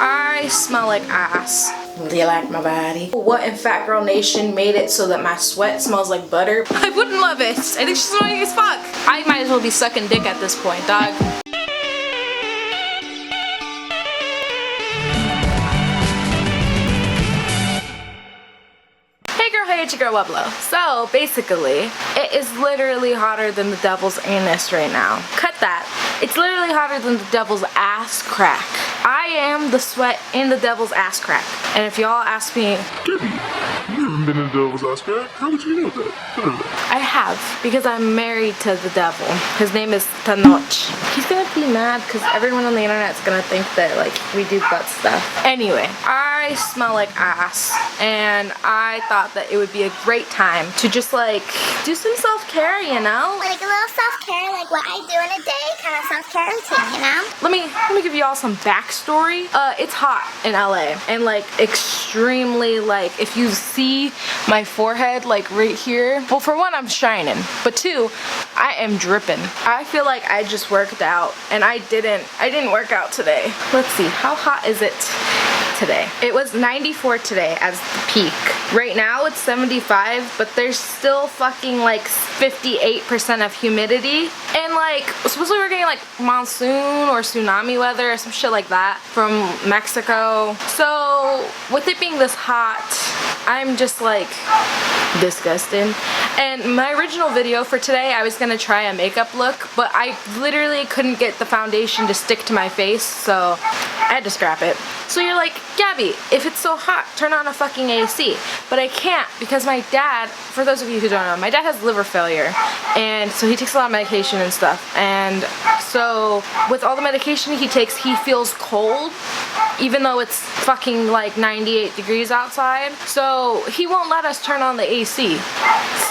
I smell like ass. Do you like my body? What in Fat Girl Nation made it so that my sweat smells like butter? I wouldn't love it. I think she's annoying as fuck. I might as well be sucking dick at this point, dog. Hey, it's your girl Webalo. So basically, it is literally hotter than the devil's anus right now. Cut that. It's literally hotter than the devil's ass crack. I am the sweat in the devil's ass crack. And if y'all ask me, Debbie, you haven't been in the devil's ass crack. How would you know that? I have, because I'm married to the devil. His name is Tanoch. He's gonna be mad because everyone on the internet's gonna think that like we do butt stuff. Anyway, I smell like ass, and I thought that it would be a great time to just like do some self-care, you know? Like a little self-care, like what I do in a day, kind of self-care routine, you know? Let me give you all some backstory. It's hot in LA, and like extremely, like if you see my forehead like right here, well, for one, I'm shining, but two, I am dripping. I feel like I just worked out, and I didn't work out today. Let's see, how hot is it today? It was 94 today as the peak. Right now it's 75, but there's still fucking like 58% of humidity, and like supposedly we're getting like monsoon or tsunami weather or some shit like that from Mexico. So with it being this hot, I'm just like disgusted. And my original video for today, I was gonna try a makeup look, but I literally couldn't get the foundation to stick to my face, so I had to scrap it. So you're like, Gabby, if it's so hot, turn on a fucking AC. But I can't, because my dad, for those of you who don't know, my dad has liver failure, and so he takes a lot of medication and stuff, and so with all the medication he takes, he feels cold, even though it's fucking like 98 degrees outside. So he won't let us turn on the AC.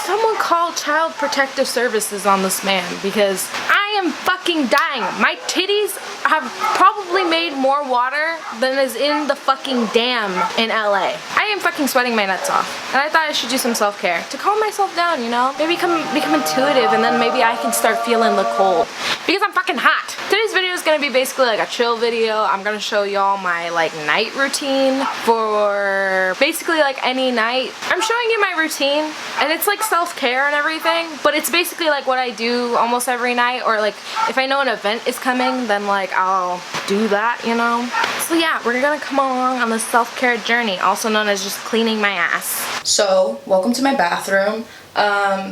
Someone call Child Protective Services on this man, because I am fucking dying. My titties have probably made more water than is in the fucking dam in LA. I am fucking sweating my nuts off, and I thought I should do some self-care to calm myself down, you know? Maybe become intuitive, and then maybe I can start feeling the cold, because I'm fucking hot. Today's video is gonna be basically like a chill video. I'm gonna show y'all my like night routine for basically like any night. I'm showing you my routine, and it's like self-care and everything, but it's basically like what I do almost every night, or like if I know an event is coming, then like I'll do that, you know? So yeah, we're gonna come along on this self-care journey, also known as just cleaning my ass. So, welcome to my bathroom.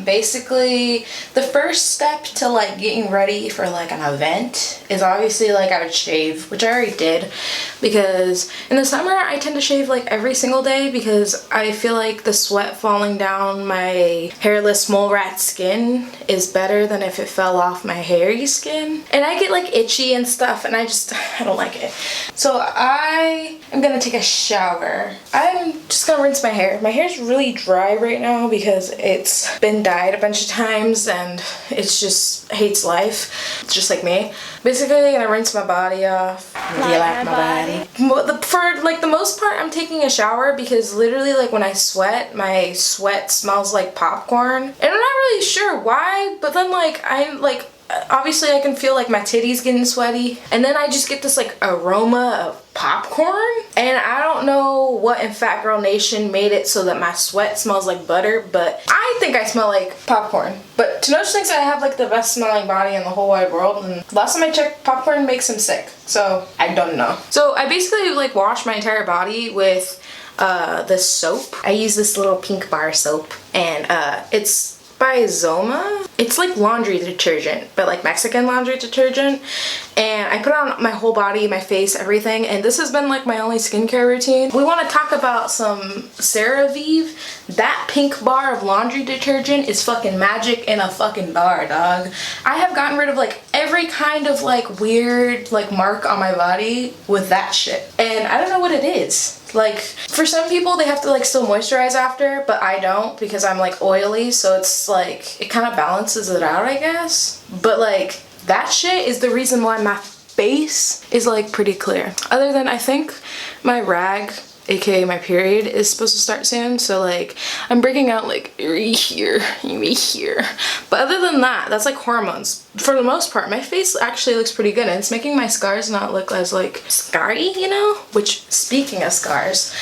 Basically the first step to like getting ready for like an event is obviously like I would shave, which I already did, because in the summer I tend to shave like every single day, because I feel like the sweat falling down my hairless mole rat skin is better than if it fell off my hairy skin, and I get like itchy and stuff, and I don't like it. So I am gonna take a shower. I'm just gonna rinse my hair. My hair's really dry right now because it's been dyed a bunch of times and it's just hates life. It's just like me. Basically, I'm gonna rinse my body off. Do you like my body? For like the most part, I'm taking a shower, because literally like when I sweat, my sweat smells like popcorn, and I'm not really sure why, but then like obviously I can feel like my titties getting sweaty, and then I just get this like aroma of popcorn, and I don't know what in Fat Girl Nation made it so that my sweat smells like butter, but I think I smell like popcorn. But Tanoch thinks I have like the best smelling body in the whole wide world, and last time I checked, popcorn makes him sick, so I don't know. So I basically like wash my entire body with this soap. I use this little pink bar soap, and it's by Zoma. It's like laundry detergent, but like Mexican laundry detergent, and I put it on my whole body, my face, everything, and this has been like my only skincare routine. We want to talk about some CeraVe. That pink bar of laundry detergent is fucking magic in a fucking bar, dog. I have gotten rid of like every kind of like weird like mark on my body with that shit, and I don't know what it is. Like, for some people, they have to like still moisturize after, but I don't, because I'm like oily, so it's like, it kind of balances it out, I guess. But like, that shit is the reason why my face is like pretty clear. Other than, I think my rag aka my period, is supposed to start soon. So like I'm breaking out like right here. But other than that, that's like hormones. For the most part, my face actually looks pretty good, and it's making my scars not look as like scarry, you know? Which, speaking of scars,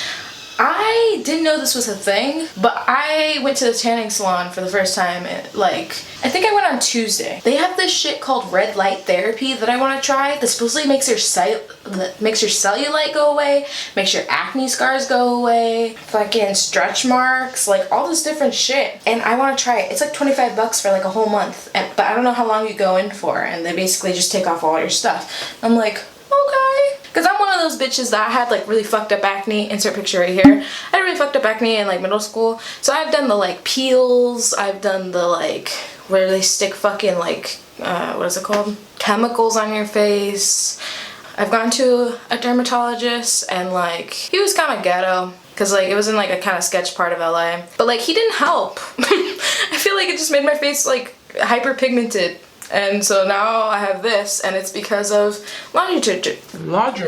I didn't know this was a thing, but I went to the tanning salon for the first time, like, I think I went on Tuesday. They have this shit called red light therapy that I want to try that supposedly makes your cellulite go away, makes your acne scars go away, fucking stretch marks, like all this different shit. And I want to try it. It's like 25 bucks for like a whole month, but I don't know how long you go in for, and they basically just take off all your stuff. I'm like, okay. Because I'm one of those bitches that I had like really fucked up acne. Insert picture right here. I had really fucked up acne in like middle school. So I've done the like peels. I've done the like where they stick fucking like, what is it called? Chemicals on your face. I've gone to a dermatologist, and like he was kind of ghetto. Cause like it was in like a kind of sketch part of LA. But like he didn't help. I feel like it just made my face like hyperpigmented. And so now I have this, and it's because of laundry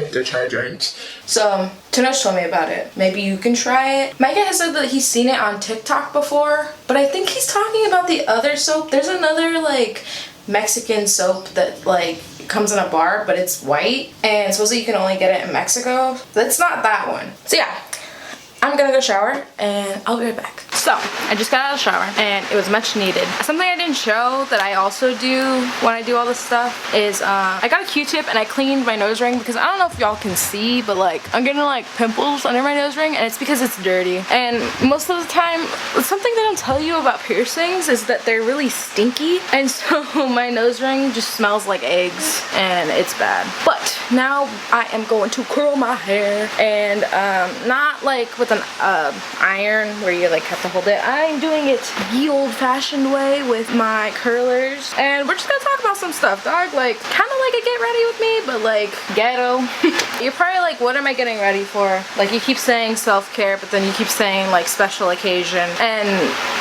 detergent. So Tanoch told me about it. Maybe you can try it. Micah has said that he's seen it on TikTok before, but I think he's talking about the other soap. There's another like Mexican soap that like comes in a bar, but it's white, and supposedly you can only get it in Mexico. That's not that one. So yeah, I'm gonna go shower, and I'll be right back. So, I just got out of the shower, and it was much needed. Something I didn't show that I also do when I do all this stuff is, I got a Q-tip and I cleaned my nose ring, because I don't know if y'all can see, but like, I'm getting like pimples under my nose ring, and it's because it's dirty. And most of the time, something they don't tell you about piercings is that they're really stinky, and so my nose ring just smells like eggs, and it's bad. But now I am going to curl my hair, and not like with an iron where you like have to hold it. I'm doing it the old-fashioned way with my curlers, and we're just gonna talk about some stuff, dog. Like, kind of like a get ready with me, but like ghetto. You're probably like, what am I getting ready for? Like, you keep saying self-care, but then you keep saying like special occasion, and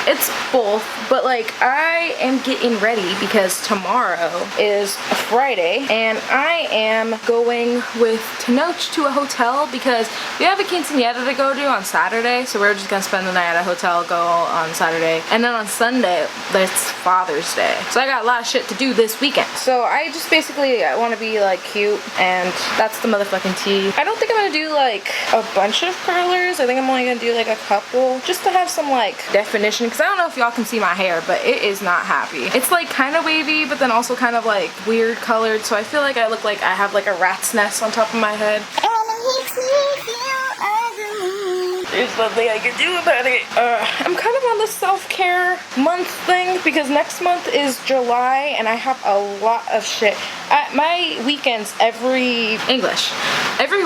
it's both. But like, I am getting ready because tomorrow is Friday, and I am going with Tanoch to a hotel because we have a quinceañera to go to on Saturday, so we're just gonna spend the night at a hotel, go on Saturday, and then on Sunday that's Father's Day, so I got a lot of shit to do this weekend. So I just basically want to be like cute, and that's the motherfucking tea. I don't think I'm gonna do like a bunch of curlers. I think I'm only gonna do like a couple, just to have some like definition, because I don't know if y'all can see my hair, but it is not happy. It's like kind of wavy, but then also kind of like weird colored, so I feel like I look like I have like a rat's nest on top of my head. There's nothing I can do about it. I'm kind of on the self-care month thing because next month is July and I have a lot of shit. My weekends every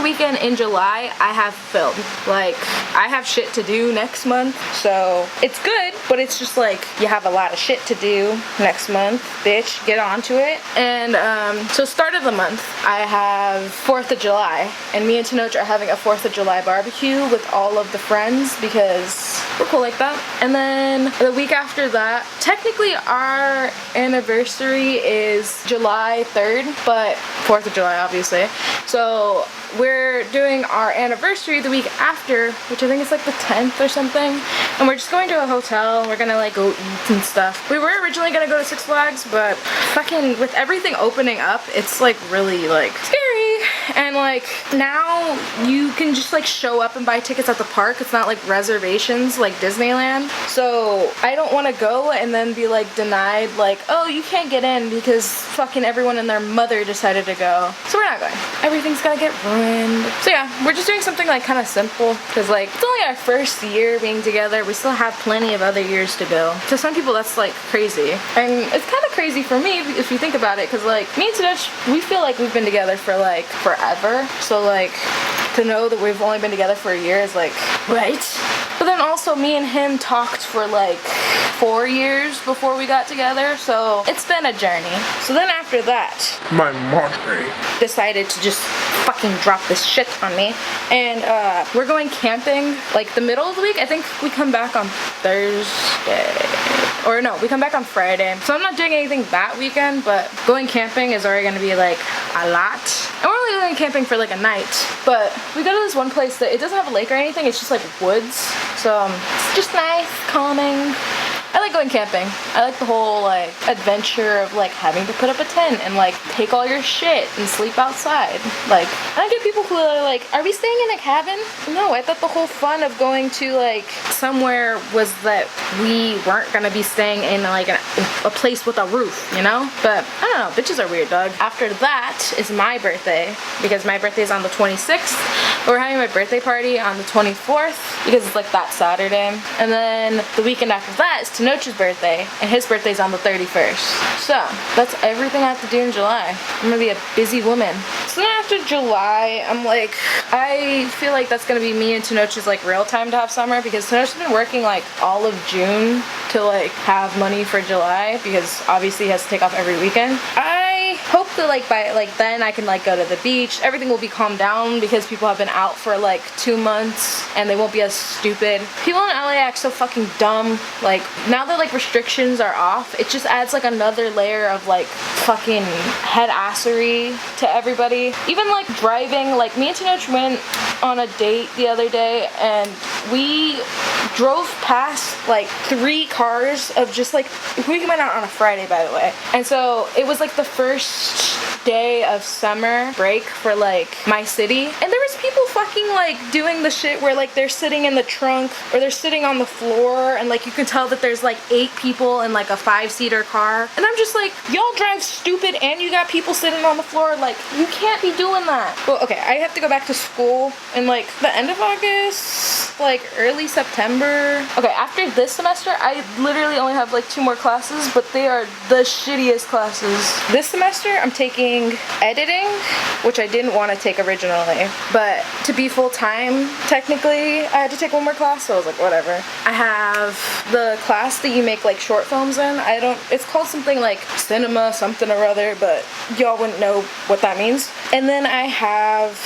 weekend in July I have filled. Like, I have shit to do next month, so it's good, but it's just like you have a lot of shit to do next month, bitch. Get on to it. And so start of the month I have 4th of July, and me and Tanoch are having a 4th of July barbecue with all of the friends because we're cool like that. And then the week after that, technically our anniversary is July 3rd, but 4th of July obviously. So we're doing our anniversary the week after, which I think is like the 10th or something, and we're just going to a hotel. We're gonna like go eat and stuff. We were originally gonna go to Six Flags, but fucking with everything opening up, it's like really like scary. And like now you can just like show up and buy tickets at the park. It's not like reservations like Disneyland. So I don't want to go and then be like denied, like, oh, you can't get in because fucking everyone and their mother decided to go. So we're not going. Everything's gonna get ruined. So yeah, we're just doing something like kind of simple because like it's only our first year being together. We still have plenty of other years to go. To some people that's like crazy, and it's kind of crazy for me if you think about it, because like me and Tanoch, we feel like we've been together for like forever. So like to know that we've only been together for a year is like, right? But then also me and him talked for like 4 years before we got together, so it's been a journey. So then after that, My Monterey. decided to just fucking drop this shit on me, and we're going camping like the middle of the week. I think we come back on Thursday, or no, we come back on Friday. So I'm not doing anything that weekend, but going camping is already gonna be like a lot. And we're only only going camping for like a night, but we go to this one place that it doesn't have a lake or anything. It's just like woods, so it's just nice, calming. I like going camping. I like the whole like adventure of like having to put up a tent and like take all your shit and sleep outside. Like, I get people who are like, are we staying in a cabin? No, I thought the whole fun of going to like somewhere was that we weren't gonna be staying in like a place with a roof, you know? But I don't know, bitches are weird, dog. After that is my birthday, because my birthday is on the 26th. We're having my birthday party on the 24th because it's like that Saturday. And then the weekend after that is Tenoch's birthday, and his birthday's on the 31st. So that's everything I have to do in July. I'm gonna be a busy woman. So then after July, I'm like, I feel like that's gonna be me and Tenoch's like real time to have summer, because Tenoch's been working like all of June to like have money for July, because obviously he has to take off every weekend. I hope that like by like then I can like go to the beach. Everything will be calmed down because people have been out for like 2 months and they won't be as stupid. People in LA act so fucking dumb. Like now that like restrictions are off, it just adds like another layer of like fucking head assery to everybody. Even like driving, like me and Tenoch went on a date the other day and we drove past like 3 cars of just like, we went out on a Friday by the way, and so it was like the first day of summer break for like my city, and there was people fucking like doing the shit where like they're sitting in the trunk or they're sitting on the floor, and like you can tell that there's like 8 people in like a 5-seater car, and I'm just like, y'all drive stupid and you got people sitting on the floor. Like, you can't be doing that. Well, okay, I have to go back to school in like the end of August, like early September. Okay, after this semester I literally only have like 2 more classes, but they are the shittiest classes. This semester I'm taking editing, which I didn't want to take originally, but to be full-time technically I had to take 1 more class, so I was like, whatever. I have the class that you make like short films in. It's called something like cinema something or other, but y'all wouldn't know what that means. And then I have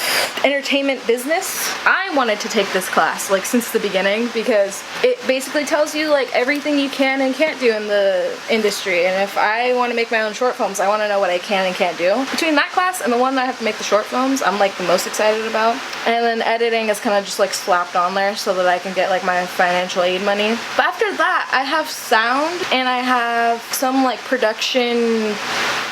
entertainment business. I wanted to take this class like since the beginning because it basically tells you like everything you can and can't do in the industry, and if I want to make my own short films, I want to know what I can and can't do. Between that class and the one that I have to make the short films, I'm like the most excited about. And then editing is kind of just like slapped on there so that I can get like my financial aid money. But after that I have sound and I have some like production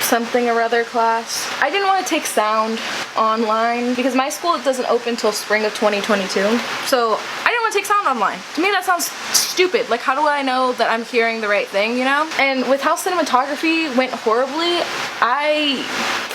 something or other class. I didn't want to take sound online because my school doesn't open till spring of 2022, so I didn't want to take sound online. To me that sounds stupid. Like, how do I know that I'm hearing the right thing, you know? And with how cinematography went horribly, I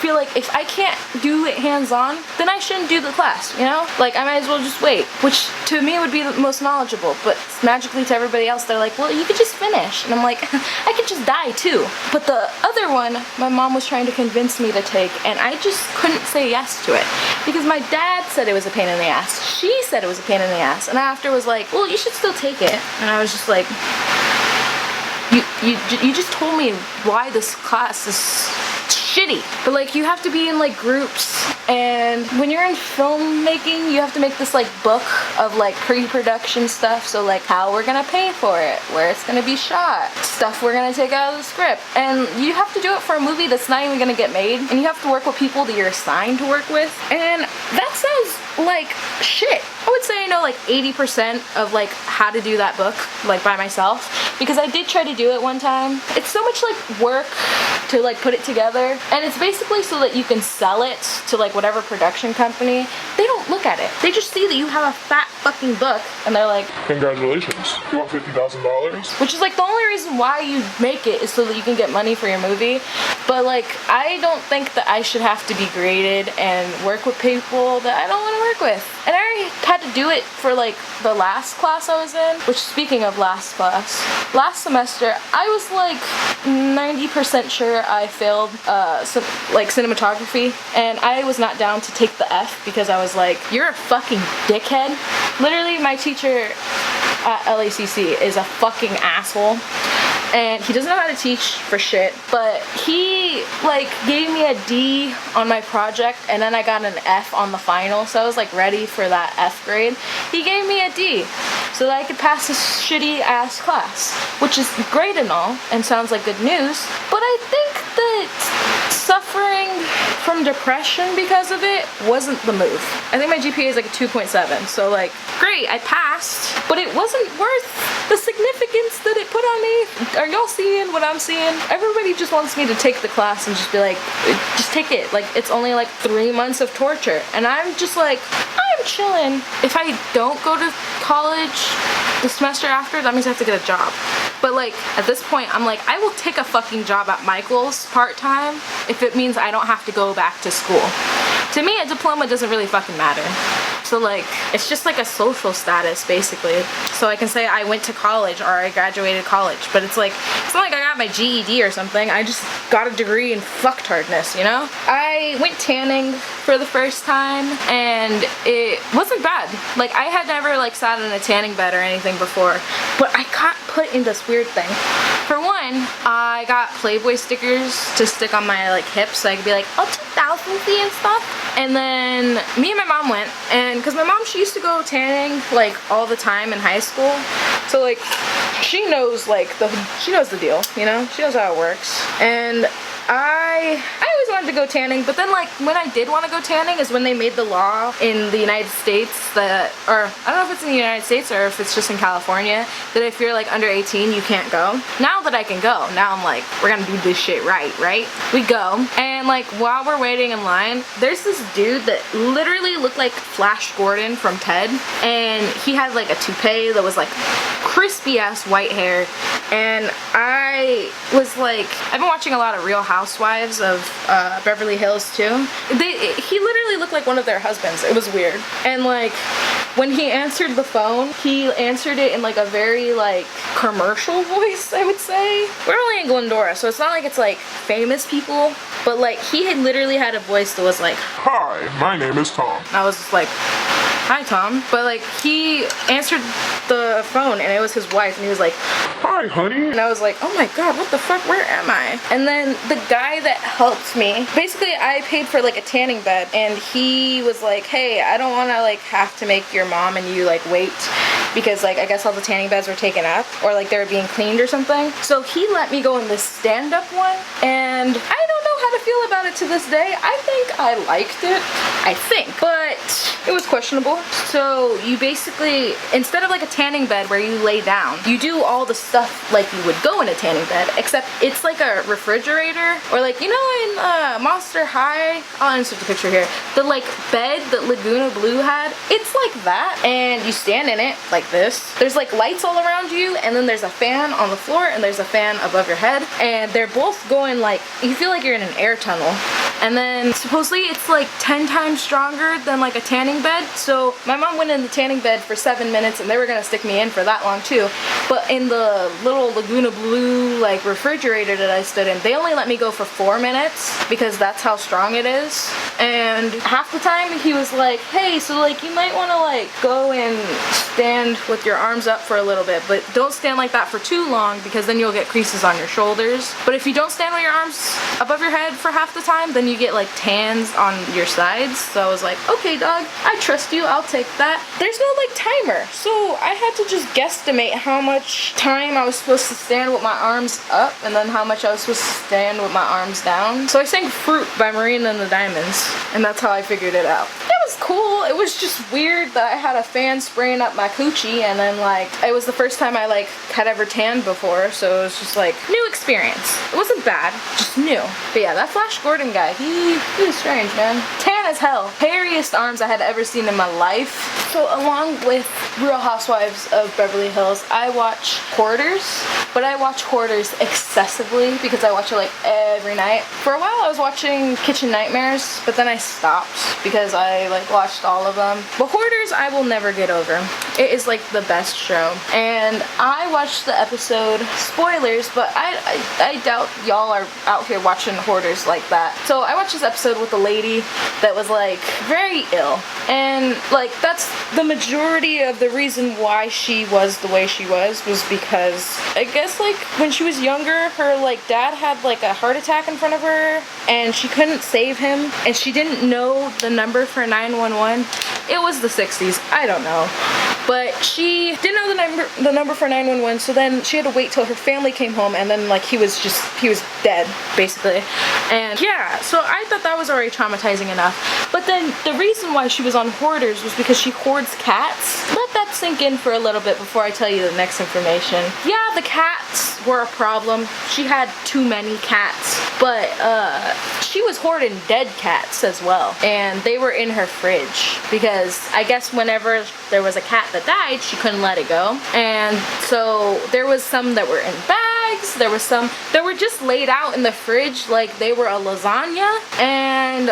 feel like if I can't do it hands-on, then I shouldn't do the class, you know? Like, I might as well just wait, which to me would be the most knowledgeable, but magically to everybody else they're like, well, you could just finish. And I'm like, I could just die too. But the other one my mom was trying to convince me to take, and I just couldn't say yes to it because my dad said it was a pain in the ass. She said it was a pain in the ass, and I after was like, well, you should still take it. And I was just like, you just told me why this class is shitty. But like, you have to be in like groups, and when you're in filmmaking you have to make this like book of like pre-production stuff, so like how we're gonna pay for it, where it's gonna be shot, stuff we're gonna take out of the script, and you have to do it for a movie that's not even gonna get made, and you have to work with people that you're assigned to work with, and that sounds like shit. I would say I know like 80% of like how to do that book like by myself, because I did try to do it one time. It's so much like work to like put it together, and it's basically so that you can sell it to like whatever production company. They don't look at it, they just see that you have a fat fucking book and they're like, Congratulations, you want $50,000? which is like the only reason why you make it is so that you can get money for your movie. But like, I don't think that I should have to be graded and work with people that I don't want to work with. And I already had to do it for like the last class I was in, which, speaking of last class, last semester I was like 90% sure I failed like cinematography, and I was not down to take the F because I was like, you're a fucking dickhead. Literally, my teacher at LACC is a fucking asshole, and he doesn't know how to teach for shit, but he like gave me a D on my project, and then I got an F on the final, so I was like ready for that F grade. He gave me a D so that I could pass this shitty ass class, which is great and all and sounds like good news, but I think that suffering from depression because of it wasn't the move. I think my GPA is like a 2.7, so like, great, I passed, but it wasn't worth the significance that it put on me. Are y'all seeing what I'm seeing? Everybody just wants me to take the class and just be like, just take it. Like, it's only like 3 months of torture. And I'm just like, I'm chilling. If I don't go to college the semester after, that means I have to get a job. But like, at this point, I'm like, I will take a fucking job at Michael's part-time if it means I don't have to go back to school. To me, a diploma doesn't really fucking matter. So like, it's just like a social status basically. So I can say I went to college or I graduated college, but it's like, it's not like I got my GED or something. I just got a degree in fucktardness, you know? I went tanning for the first time and it wasn't bad. Like, I had never like sat in a tanning bed or anything before, but I got put in this weird thing. For one, I got Playboy stickers to stick on my like hips so I could be like, oh, 2000 and stuff. And then me and my mom went, and because my mom, she used to go tanning like all the time in high school, so like she knows like she knows the deal, you know, she knows how it works. And I always wanted to go tanning, but then like when I did want to go tanning is when they made the law in the United States that, or I don't know if it's in the United States or if it's just in California, that if you're like under 18 you can't go. Now that I can go, now I'm like, we're gonna do this shit right? We go, and like while we're waiting in line, there's this dude that literally looked like Flash Gordon from Ted, and he had like a toupee that was like crispy ass white hair. And I was like, I've been watching a lot of Real Housewives of Beverly Hills too. He literally looked like one of their husbands. It was weird. And like, when he answered the phone, he answered it in like a very like commercial voice, I would say. We're only in Glendora, so it's not like it's like famous people, but like he had literally had a voice that was like, Hi, my name is Tom. I was just like, hi Tom. But like, he answered the phone and it was his wife, and he was like, Hi, honey. and I was like, oh my god, what the fuck, where am I? And then the guy that helped me, basically I paid for like a tanning bed, and he was like, hey, I don't want to like have to make your mom and you like wait, because like I guess all the tanning beds were taken up, or like they were being cleaned or something. So he let me go in this stand-up one, and I don't know how to feel about it to this day. I think I liked it, I think, but it was questionable. So you basically, instead of like a tanning bed where you lay down, you do all the stuff like you would go in a tanning bed, except it's like a refrigerator, or like, you know, in Monster High, I'll insert the picture here, the like bed that Laguna Blue had, it's like that, and you stand in it like this. There's like lights all around you, and then there's a fan on the floor, and there's a fan above your head, and they're both going like, you feel like you're in an air tunnel. And then supposedly it's like 10 times stronger than like a tanning bed. So my mom went in the tanning bed for 7 minutes, and they were gonna stick me in for that long too. But in the little Laguna Blue like refrigerator that I stood in, they only let me go for 4 minutes because that's how strong it is. And half the time he was like, hey, so like you might want to like go and stand with your arms up for a little bit, but don't stand like that for too long because then you'll get creases on your shoulders. But if you don't stand with your arms above your head for half the time, then you get like tans on your sides. So I was like, okay dog, I trust you, I'll take that. There's no like timer, so I had to just guesstimate how much time I was supposed to stand with my arms up and then how much I was supposed to stand with my arms down. So I sang Fruit by Marina and the Diamonds, and that's how I figured it out. It was cool. It was just weird that I had a fan spraying up my coochie, and then like, it was the first time I like had ever tanned before, so it was just like new experience. It wasn't bad, just new. But yeah, that Flash Gordon guy, he was strange, man. Tan as hell. Hairiest arms I had ever seen in my life. So along with Real Housewives of Beverly Hills, I watch Hoarders, but I watch Hoarders excessively because I watch it like every night. For a while I was watching Kitchen Nightmares, but then I stopped because I like watched all of them. But Hoarders I will never get over. It is like the best show. And I watched the episode, spoilers, but I doubt y'all are out here watching Hoarders like that. So I watched this episode with a lady that was like very ill, and like that's the majority of the reason why she was the way she was because I guess like when she was younger, her like dad had like a heart attack in front of her and she couldn't save him, and she didn't know the number for 911. It was the 60s, I don't know. But she didn't know the number for 911, so then she had to wait till her family came home, and then like he was dead basically. And yeah, so I thought that was already traumatizing enough. But then the reason why she was on hoarders was because she hoards cats. Let that sink in for a little bit before I tell you the next information. Yeah, the cats were a problem. She had too many cats, but she was hoarding dead cats as well, and they were in her fridge because I guess whenever there was a cat that died, she couldn't let it go. And so there was some that were in bags, there was some that were just laid out in the fridge like they were a lasagna, and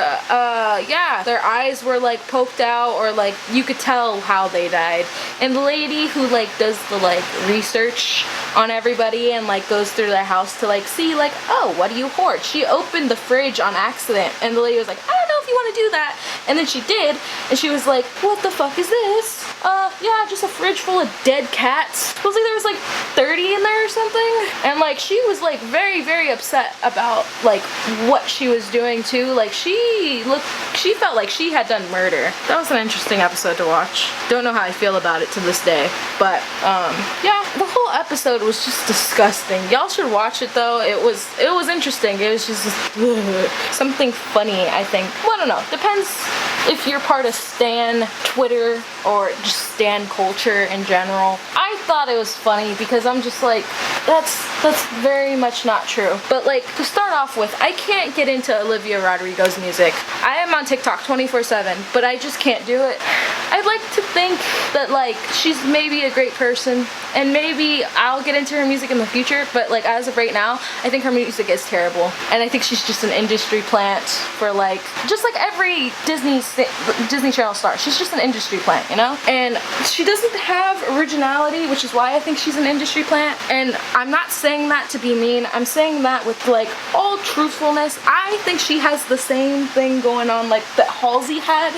yeah, their eyes were like poked out, or like you could tell how they died. And the lady who like does the like research on everybody and like goes through their house to like see like, oh, what do you hoard? She opened the fridge on accident, and the lady was like, I don't know if you want to do that. And then she did, and she was like, what the fuck is this? Yeah, just a fridge full of dead cats. Supposedly there was like 30 in there or something. And like she was like very, very upset about like what she was doing too. Like she felt like she had done murder. That was an interesting episode to watch. Don't know how I feel about it to this day. But yeah, the whole episode was just disgusting. Y'all should watch it though. It was interesting. It was just something funny, I think. Well, I don't know. Depends if you're part of Stan Twitter or just Stan culture in general. I thought it was funny because I'm just like, that's very much not true. But like, to start off with, I can't get into Olivia Rodrigo's music. I am on TikTok 24/7, but I just can't do it. I'd like to think that like she's maybe a great person, and maybe I'll get into her music in the future, but like as of right now, I think her music is terrible. And I think she's just an industry plant for like, just like every Disney Channel star. She's just an industry plant, you know? And she doesn't have originality, which is why I think she's an industry plant. And I'm not saying that to be mean. I'm saying that with like all truthfulness. I think she has the same thing going on like that Halsey had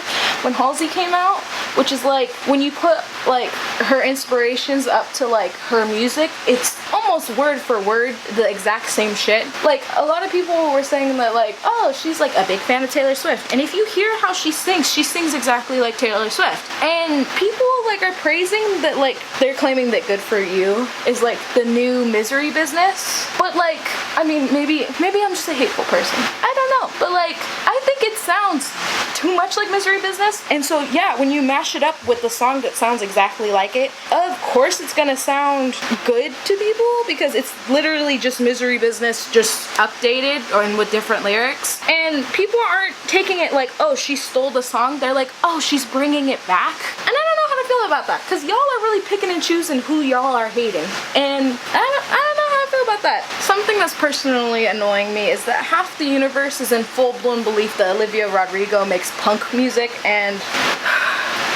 when Halsey came out, which is like when you put like her inspirations up to like her music, it's almost word for word the exact same shit. Like a lot of people were saying that like, oh, she's like a big fan of Taylor Swift, and if you hear how she sings exactly like Taylor Swift. And people like are praising that, like they're claiming that Good For You is like the new Misery Business. But like, I mean, maybe I'm just a hateful person, I don't know, but like I think it sounds too much like Misery Business. And so yeah, when you mash it up with the song that sounds exactly like it, of course it's gonna sound good to people because it's literally just Misery Business just updated and with different lyrics. And people aren't taking it like, oh, she stole the song. They're like, oh, she's bringing it back. And I don't know how to feel about that, because y'all are really picking and choosing who y'all are hating. And I don't know how I feel about that. Something that's personally annoying me is that half the universe is in full-blown belief that Olivia Rodrigo makes punk music, and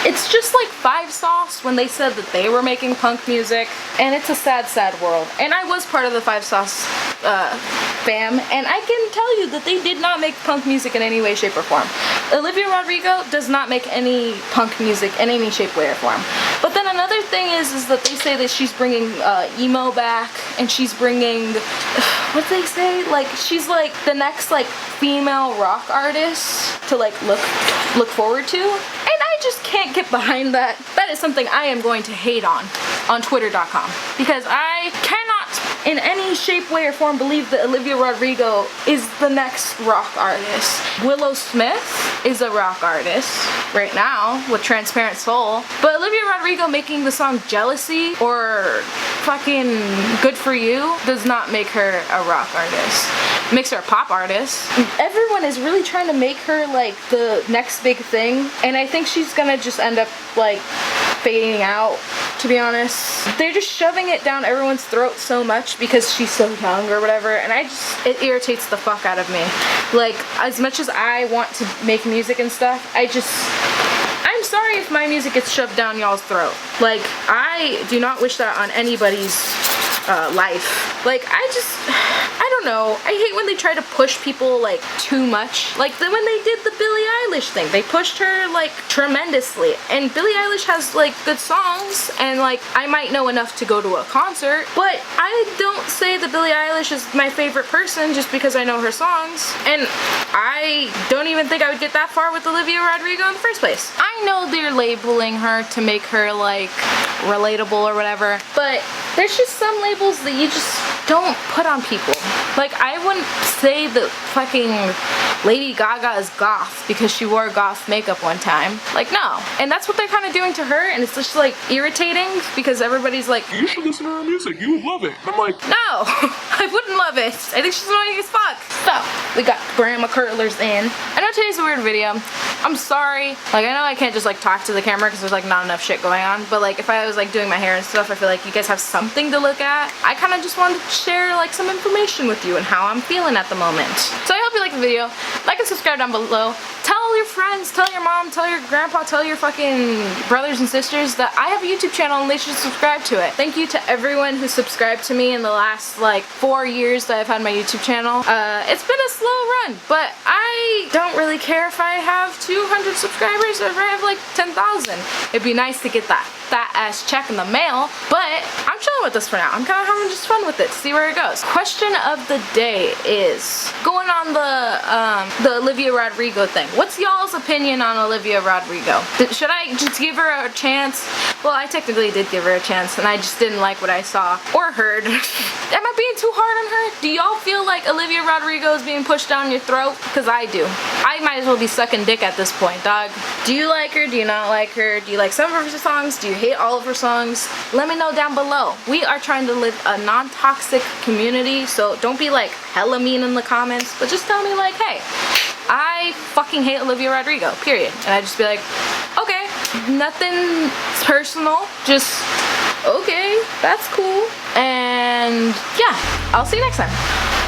it's just like Five Sauce when they said that they were making punk music, and it's a sad, sad world. And I was part of the Five Sauce fam, and I can tell you that they did not make punk music in any way, shape, or form. Olivia Rodrigo does not make any punk music in any shape, way, or form. But then another thing is that they say that she's bringing emo back, and she's bringing, what do they say? Like, she's like the next like female rock artist to like look forward to. And I just can't get behind that. That is something I am going to hate on Twitter.com, because I cannot in any shape, way, or form believe that Olivia Rodrigo is the next rock artist. Willow Smith is a rock artist right now with Transparent Soul, but Olivia Rodrigo making the song Jealousy or fucking Good For You does not make her a rock artist. It makes her a pop artist. Everyone is really trying to make her like the next big thing, and I think she's gonna just end up like fading out, to be honest. They're just shoving it down everyone's throat so much because she's so young or whatever, and it irritates the fuck out of me. Like, as much as I want to make music and stuff, I'm sorry if my music gets shoved down y'all's throat. Like, I do not wish that on anybody's life. Like, I don't don't know. I hate when they try to push people like too much. Like when they did the Billie Eilish thing, they pushed her like tremendously. And Billie Eilish has like good songs, and like I might know enough to go to a concert, but I don't say that Billie Eilish is my favorite person just because I know her songs. And I don't even think I would get that far with Olivia Rodrigo in the first place. I know they're labeling her to make her like relatable or whatever, but there's just some labels that you just don't put on people. Like, I wouldn't say that fucking Lady Gaga is goth because she wore goth makeup one time. Like, no. And that's what they're kind of doing to her, and it's just like irritating because everybody's like, You should listen to her music. You would love it. And I'm like, no, I wouldn't love it. I think she's annoying as fuck. So, we got grandma curlers in. I know today's a weird video. I'm sorry. Like, I know I can't just like talk to the camera because there's like not enough shit going on, but like if I was like doing my hair and stuff, I feel like you guys have something to look at. I kind of just wanted to share like some information with you and how I'm feeling at the moment. So I hope you like the video. Like and subscribe down below. Tell your friends, tell your mom, tell your grandpa, tell your fucking brothers and sisters that I have a YouTube channel and they should subscribe to it. Thank you to everyone who subscribed to me in the last like 4 years that I've had my YouTube channel. It's been a slow run, but I don't really care if I have 200 subscribers or if I have like 10,000. It'd be nice to get that fat ass check in the mail, but I'm chilling with this for now. I'm kind of having just fun with it to see where it goes. Question of the day is going on the Olivia Rodrigo thing. What's y'all's opinion on Olivia Rodrigo? Should I just give her a chance? Well, I technically did give her a chance and I just didn't like what I saw or heard. Am I being too hard on her? Do y'all feel like Olivia Rodrigo is being pushed down your throat? Because I do. I might as well be sucking dick at this point, dog. Do you like her? Do you not like her? Do you like some of her songs? Do you hate all of her songs? Let me know down below. We are trying to live a non-toxic community, so don't be like hella mean in the comments, but just tell me like, hey, I fucking hate Olivia Rodrigo, period. And I just be like, okay, nothing personal, just okay, that's cool. And yeah, I'll see you next time.